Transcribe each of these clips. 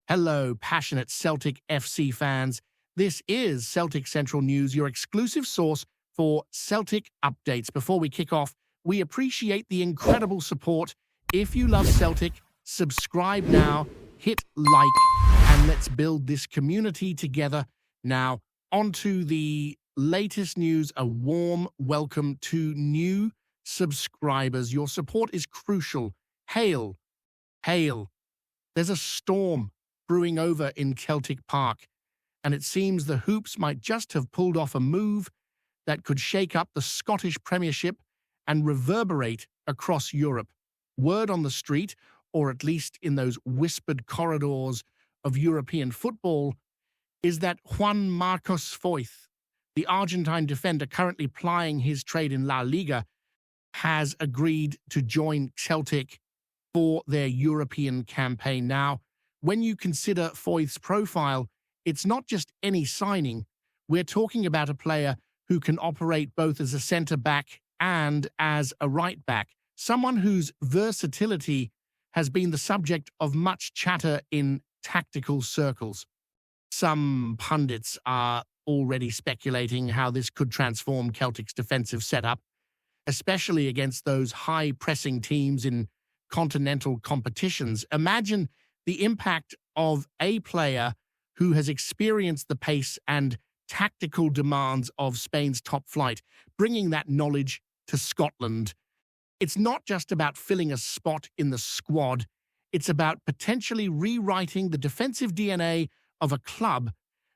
Hello, passionate Celtic FC fans. This is Celtic Central News, your exclusive source for Celtic updates. Before we kick off, we appreciate the incredible support. If you love Celtic, subscribe now, hit like, and let's build this community together. Now, on to the latest news. A warm welcome to new subscribers. Your support is crucial. Hail, hail. There's a storm brewing over in Celtic Park, and it seems the Hoops might just have pulled off a move that could shake up the Scottish Premiership and reverberate across Europe. Word on the street, or at least in those whispered corridors of European football, is that Juan Foyth, the Argentine defender currently plying his trade in La Liga, has agreed to join Celtic for their European campaign. Now, when you consider Foyth's profile, it's not just any signing. We're talking about a player who can operate both as a centre-back and as a right-back, someone whose versatility has been the subject of much chatter in tactical circles. Some pundits are already speculating how this could transform Celtic's defensive setup, especially against those high-pressing teams in continental competitions. Imagine the impact of a player who has experienced the pace and tactical demands of Spain's top flight, bringing that knowledge to Scotland. It's not just about filling a spot in the squad, it's about potentially rewriting the defensive DNA of a club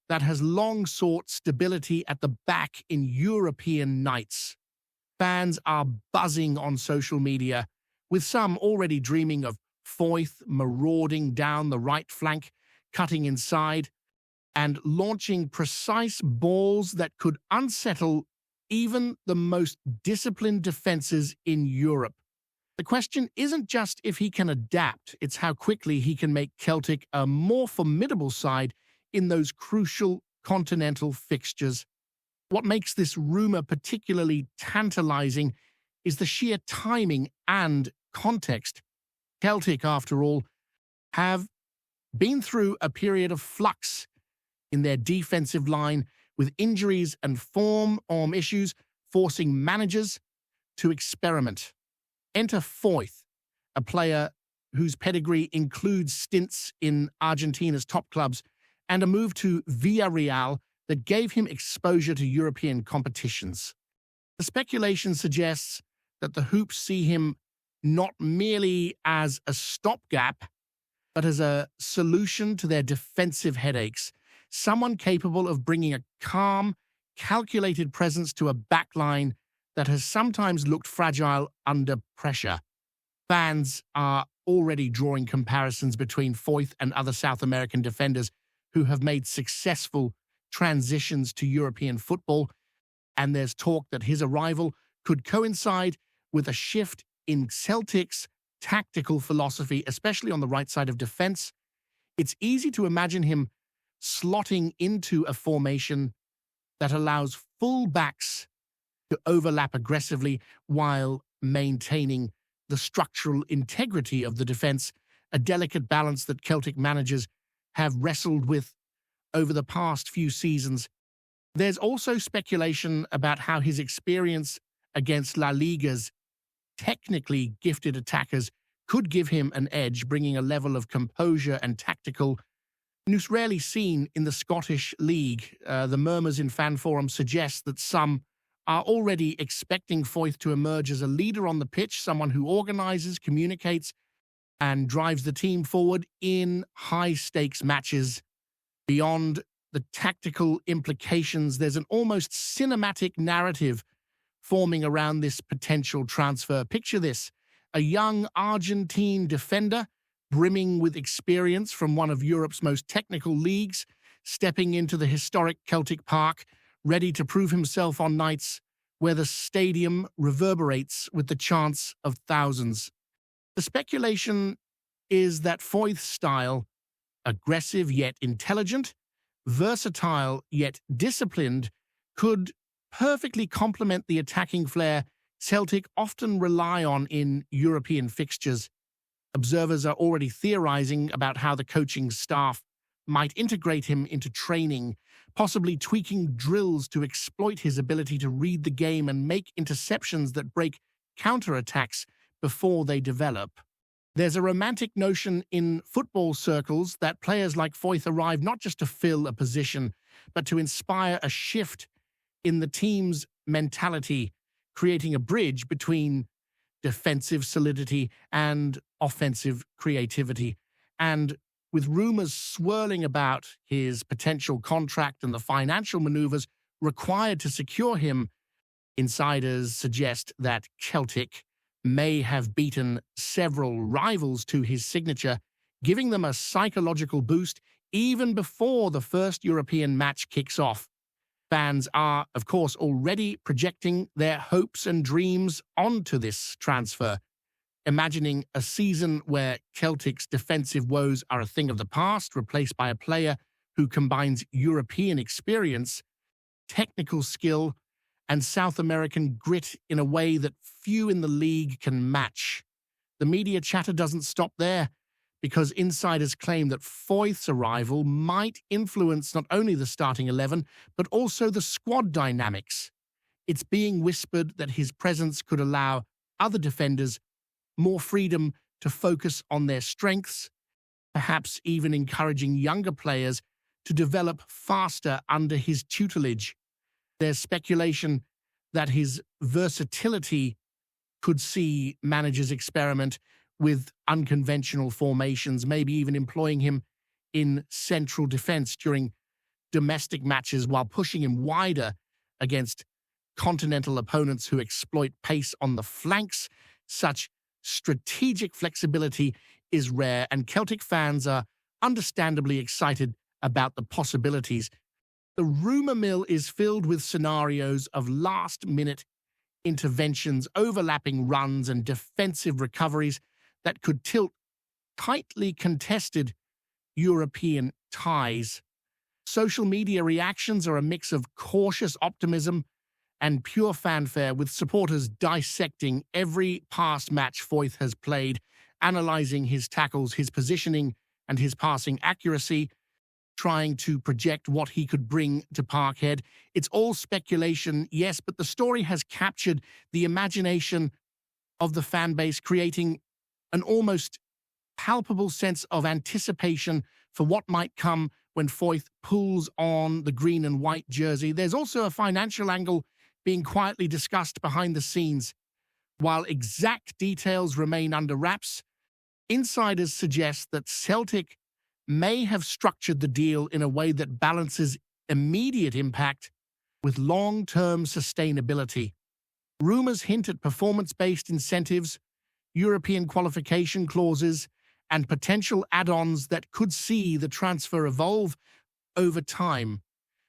that has long sought stability at the back in European nights. Fans are buzzing on social media, with some already dreaming of Foyth marauding down the right flank, cutting inside, and launching precise balls that could unsettle even the most disciplined defenses in Europe. The question isn't just if he can adapt, it's how quickly he can make Celtic a more formidable side in those crucial continental fixtures. What makes this rumor particularly tantalizing is the sheer timing and context. Celtic, after all, have been through a period of flux in their defensive line, with injuries and form issues forcing managers to experiment. Enter Foyth, a player whose pedigree includes stints in Argentina's top clubs and a move to Villarreal that gave him exposure to European competitions. The speculation suggests that the Hoops see him not merely as a stopgap, but as a solution to their defensive headaches, someone capable of bringing a calm, calculated presence to a backline that has sometimes looked fragile under pressure. Fans are already drawing comparisons between Foyth and other South American defenders who have made successful transitions to European football, and there's talk that his arrival could coincide with a shift in Celtic's tactical philosophy, especially on the right side of defense. It's easy to imagine him slotting into a formation that allows full backs to overlap aggressively while maintaining the structural integrity of the defense, a delicate balance that Celtic managers have wrestled with over the past few seasons. There's also speculation about how his experience against La Liga's technically gifted attackers could give him an edge, bringing a level of composure and tactical news rarely seen in the Scottish League. The murmurs in fan forums suggest that some are already expecting Foyth to emerge as a leader on the pitch, someone who organizes, communicates, and drives the team forward in high-stakes matches. Beyond the tactical implications, there's an almost cinematic narrative forming around this potential transfer. Picture this: a young Argentine defender, brimming with experience from one of Europe's most technical leagues, stepping into the historic Celtic Park, ready to prove himself on nights where the stadium reverberates with the chants of thousands. The speculation is that Foyth's style, aggressive yet intelligent, versatile yet disciplined, could perfectly complement the attacking flair Celtic often rely on in European fixtures. Observers are already theorizing about how the coaching staff might integrate him into training, possibly tweaking drills to exploit his ability to read the game and make interceptions that break counterattacks before they develop. There's a romantic notion in football circles that players like Foyth arrive not just to fill a position, but to inspire a shift in the team's mentality, creating a bridge between defensive solidity and offensive creativity. And with rumors swirling about his potential contract and the financial maneuvers required to secure him, insiders suggest that Celtic may have beaten several rivals to his signature, giving them a psychological boost even before the first European match kicks off. Fans are, of course, already projecting their hopes and dreams onto this transfer, imagining a season where Celtic's defensive woes are a thing of the past, replaced by a player who combines European experience, technical skill, and South American grit in a way that few in the league can match. The media chatter doesn't stop there, because insiders claim that Foyth's arrival might influence not only the starting 11, but also the squad dynamics. It's being whispered that his presence could allow other defenders more freedom to focus on their strengths, perhaps even encouraging younger players to develop faster under his tutelage. There's speculation that his versatility could see managers experiment with unconventional formations, maybe even employing him in central defense during domestic matches while pushing him wider against continental opponents who exploit pace on the flanks. Such strategic flexibility is rare, and Celtic fans are understandably excited about the possibilities. The rumor mill is filled with scenarios of last-minute interventions, overlapping runs, and defensive recoveries that could tilt tightly contested European ties. Social media reactions are a mix of cautious optimism and pure fanfare, with supporters dissecting every past match Foyth has played, analyzing his tackles, his positioning, and his passing accuracy, trying to project what he could bring to Parkhead. It's all speculation, yes, but the story has captured the imagination of the fan base, creating an almost palpable sense of anticipation for what might come when Foyth pulls on the green and white jersey. There's also a financial angle being quietly discussed behind the scenes. While exact details remain under wraps, insiders suggest that Celtic may have structured the deal in a way that balances immediate impact with long-term sustainability. Rumors hint at performance-based incentives, European qualification clauses, and potential add-ons that could see the transfer evolve over time.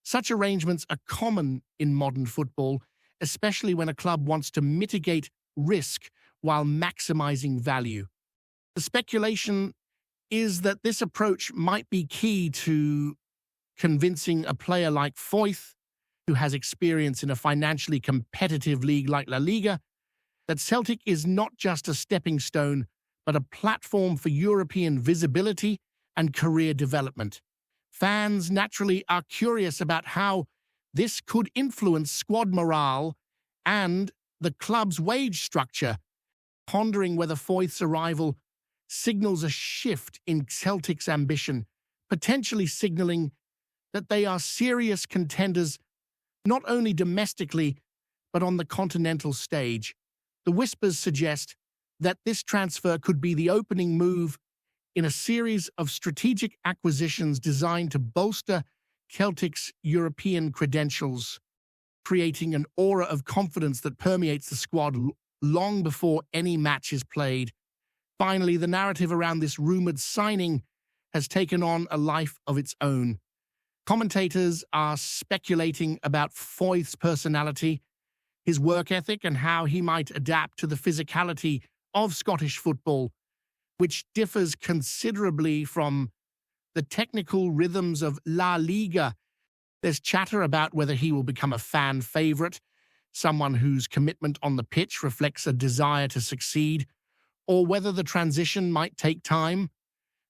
Such arrangements are common in modern football, especially when a club wants to mitigate risk while maximizing value. The speculation is that this approach might be key to convincing a player like Foyth, who has experience in a financially competitive league like La Liga, that Celtic is not just a stepping stone, but a platform for European visibility and career development. Fans naturally are curious about how this could influence squad morale and the club's wage structure, pondering whether Foyth's arrival signals a shift in Celtic's ambition, potentially signaling that they are serious contenders not only domestically, but on the continental stage. The whispers suggest that this transfer could be the opening move in a series of strategic acquisitions designed to bolster Celtic's European credentials, creating an aura of confidence that permeates the squad long before any match is played. Finally, the narrative around this rumored signing has taken on a life of its own. Commentators are speculating about Foyth's personality, his work ethic, and how he might adapt to the physicality of Scottish football, which differs considerably from the technical rhythms of La Liga. There's chatter about whether he will become a fan favorite, someone whose commitment on the pitch reflects a desire to succeed, or whether the transition might take time,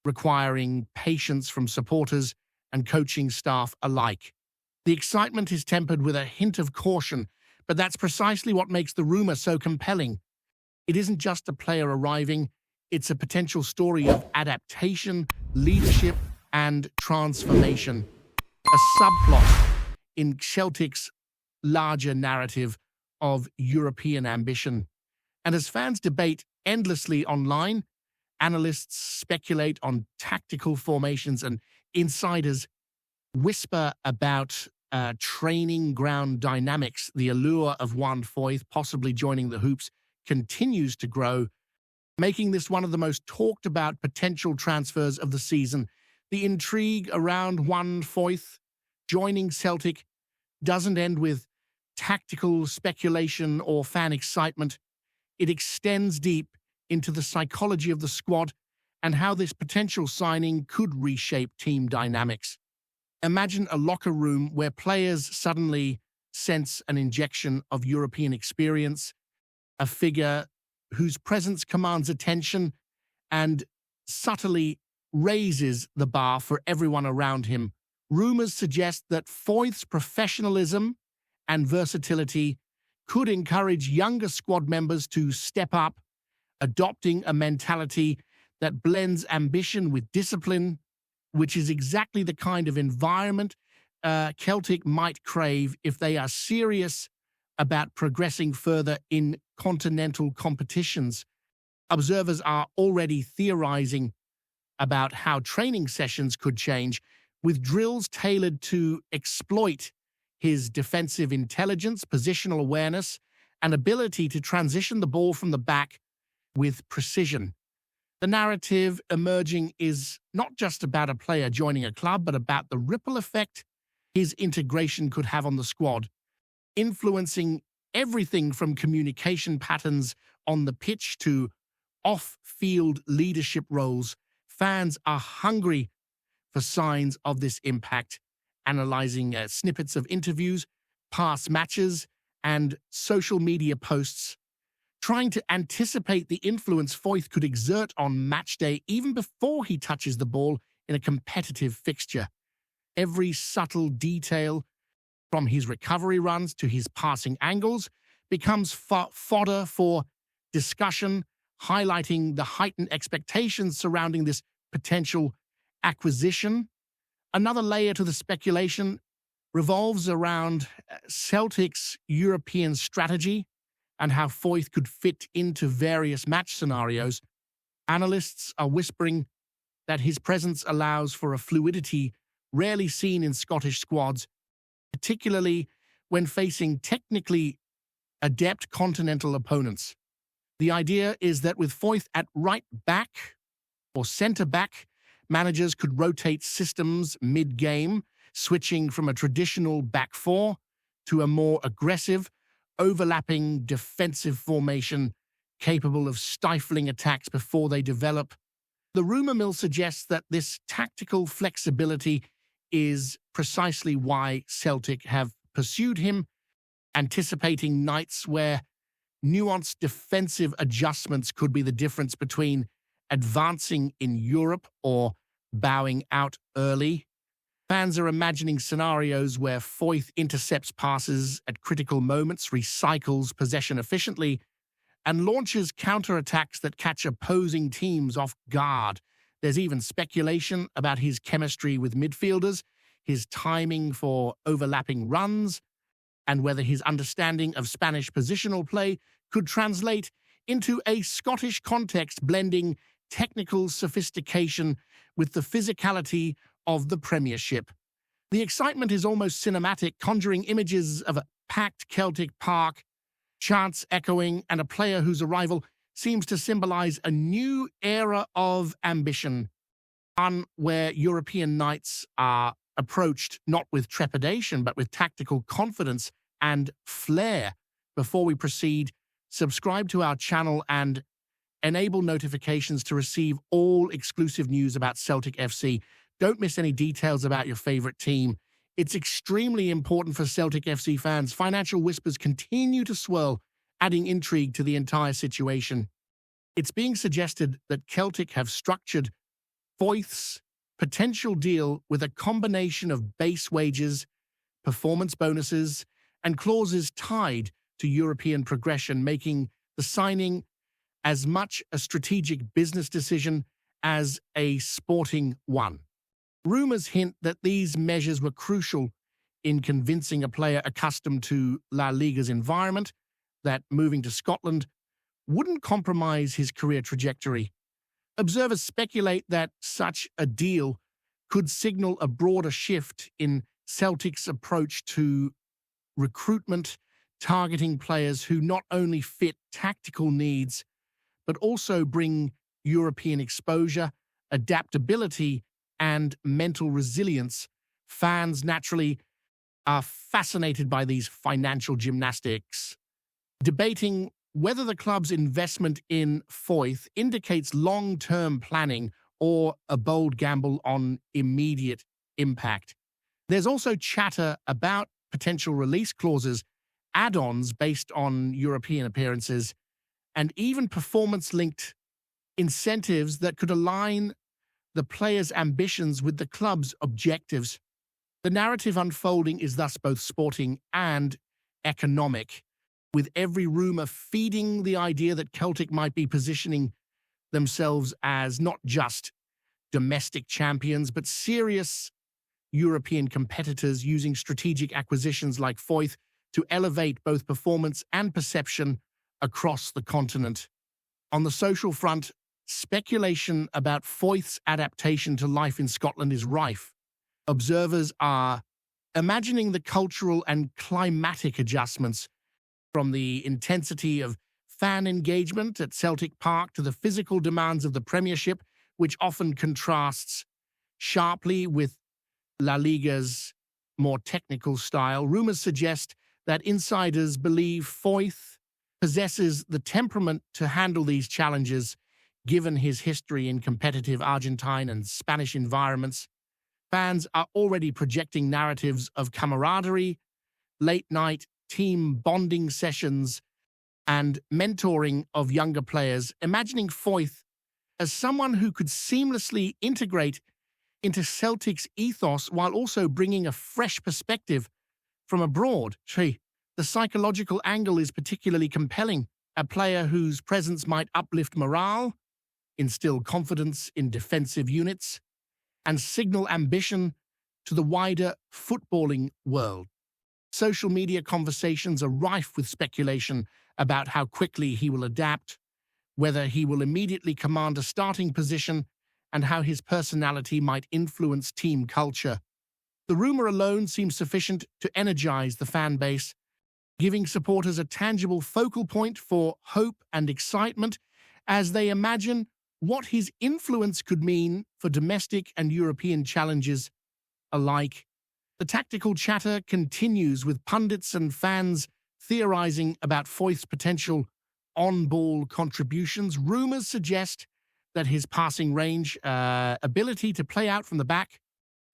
requiring patience from supporters and coaching staff alike. The excitement is tempered with a hint of caution, but that's precisely what makes the rumor so compelling. It isn't just a player arriving, it's a potential story of adaptation, leadership, and transformation. A subplot in Celtic's larger narrative of European ambition. And as fans debate endlessly online, analysts speculate on tactical formations, and insiders whisper about training ground dynamics. The allure of Juan Foyth possibly joining the Hoops continues to grow, making this one of the most talked about potential transfers of the season. The intrigue around Juan Foyth joining Celtic doesn't end with tactical speculation or fan excitement. It extends deep into the psychology of the squad and how this potential signing could reshape team dynamics. Imagine a locker room where players suddenly sense an injection of European experience, a figure whose presence commands attention and subtly raises the bar for everyone around him. Rumors suggest that Foyth's professionalism and versatility could encourage younger squad members to step up, adopting a mentality that blends ambition with discipline, which is exactly the kind of environment Celtic might crave if they are serious about progressing further in continental competitions. Observers are already theorizing about how training sessions could change, with drills tailored to exploit his defensive intelligence, positional awareness, and ability to transition the ball from the back with precision. The narrative emerging is not just about a player joining a club, but about the ripple effect his integration could have on the squad, influencing everything from communication patterns on the pitch to off-field leadership roles. Fans are hungry for signs of this impact, analyzing snippets of interviews, past matches, and social media posts, trying to anticipate the influence Foyth could exert on match day even before he touches the ball in a competitive fixture. Every subtle detail, from his recovery runs to his passing angles, becomes fodder for discussion, highlighting the heightened expectations surrounding this potential acquisition. Another layer to the speculation revolves around Celtic's European strategy and how Foyth could fit into various match scenarios. Analysts are whispering that his presence allows for a fluidity rarely seen in Scottish squads, particularly when facing technically adept continental opponents. The idea is that with Foyth at right back or centre back, managers could rotate systems mid-game, switching from a traditional back four to a more aggressive, overlapping defensive formation capable of stifling attacks before they develop. The rumor mill suggests that this tactical flexibility is precisely why Celtic have pursued him, anticipating nights where nuanced defensive adjustments could be the difference between advancing in Europe or bowing out early. Fans are imagining scenarios where Foyth intercepts passes at critical moments, recycles possession efficiently, and launches counterattacks that catch opposing teams off guard. There's even speculation about his chemistry with midfielders, his timing for overlapping runs, and whether his understanding of Spanish positional play could translate into a Scottish context, blending technical sophistication with the physicality of the Premiership. The excitement is almost cinematic, conjuring images of a packed Celtic park, chants echoing, and a player whose arrival seems to symbolize a new era of ambition, one where European nights are approached not with trepidation, but with tactical confidence and flair. Before we proceed, subscribe to our channel and enable notifications to receive all exclusive news about Celtic FC. Don't miss any details about your favorite team. It's extremely important for Celtic FC fans. Financial whispers continue to swirl, adding intrigue to the entire situation. It's being suggested that Celtic have structured Foyth's potential deal with a combination of base wages, performance bonuses, and clauses tied to European progression, making the signing as much a strategic business decision as a sporting one. Rumors hint that these measures were crucial in convincing a player accustomed to La Liga's environment that moving to Scotland wouldn't compromise his career trajectory. Observers speculate that such a deal could signal a broader shift in Celtic's approach to recruitment, targeting players who not only fit tactical needs, but also bring European exposure, adaptability, and mental resilience. Fans naturally are fascinated by these financial gymnastics, debating whether the club's investment in Foyth indicates long-term planning or a bold gamble on immediate impact. There's also chatter about potential release clauses, add-ons based on European appearances, and even performance-linked incentives that could align the player's ambitions with the club's objectives. The narrative unfolding is thus both sporting and economic, with every rumor feeding the idea that Celtic might be positioning themselves as not just domestic champions, but serious European competitors, using strategic acquisitions like Foyth to elevate both performance and perception across the continent. On the social front, speculation about Foyth's adaptation to life in Scotland is rife. Observers are imagining the cultural and climatic adjustments, from the intensity of fan engagement at Celtic Park to the physical demands of the Premiership, which often contrasts sharply with La Liga's more technical style. Rumors suggest that insiders believe Foyth possesses the temperament to handle these challenges, given his history in competitive Argentine and Spanish environments. Fans are already projecting narratives of camaraderie, late-night team bonding sessions, and mentoring of younger players, imagining Foyth as someone who could seamlessly integrate into Celtic's ethos while also bringing a fresh perspective from abroad. The psychological angle is particularly compelling. A player whose presence might uplift morale, instill confidence in defensive units, and signal ambition to the wider footballing world. Social media conversations are rife with speculation about how quickly he will adapt, whether he will immediately command a starting position, and how his personality might influence team culture. The rumor alone seems sufficient to energize the fan base, giving supporters a tangible focal point for hope and excitement as they imagine what his influence could mean for domestic and European challenges alike. The tactical chatter continues, with pundits and fans theorizing about Foyth's potential on-ball contributions. Rumors suggest that his passing range, ability to play out from the back,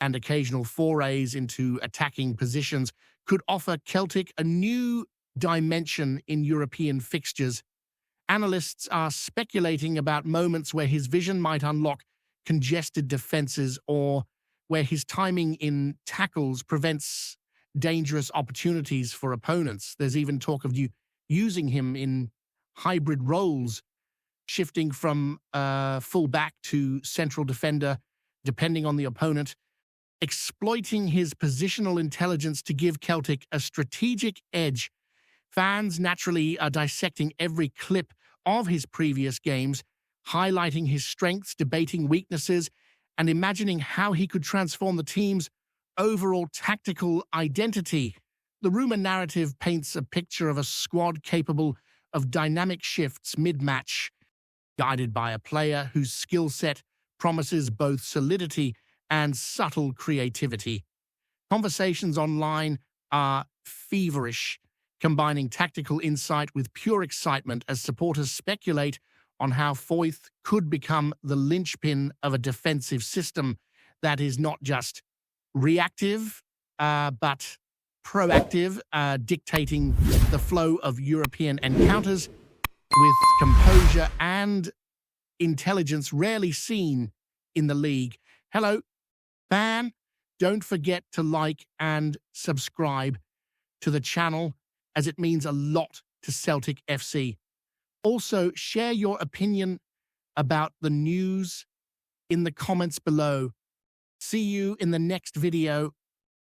and occasional forays into attacking positions could offer Celtic a new dimension in European fixtures. Analysts are speculating about moments where his vision might unlock congested defenses, or where his timing in tackles prevents dangerous opportunities for opponents. There's even talk of using him in hybrid roles, shifting from full-back to central defender, depending on the opponent, exploiting his positional intelligence to give Celtic a strategic edge. Fans naturally are dissecting every clip of his previous games, highlighting his strengths, debating weaknesses, and imagining how he could transform the team's overall tactical identity. The rumor narrative paints a picture of a squad capable of dynamic shifts mid-match, guided by a player whose skill set promises both solidity and subtle creativity. Conversations online are feverish, combining tactical insight with pure excitement as supporters speculate on how Foyth could become the linchpin of a defensive system that is not just reactive, but proactive, dictating the flow of European encounters. with composure and intelligence rarely seen in the league. Hello, fan. Don't forget to like and subscribe to the channel, as it means a lot to Celtic FC. Also, share your opinion about the news in the comments below. See you in the next video.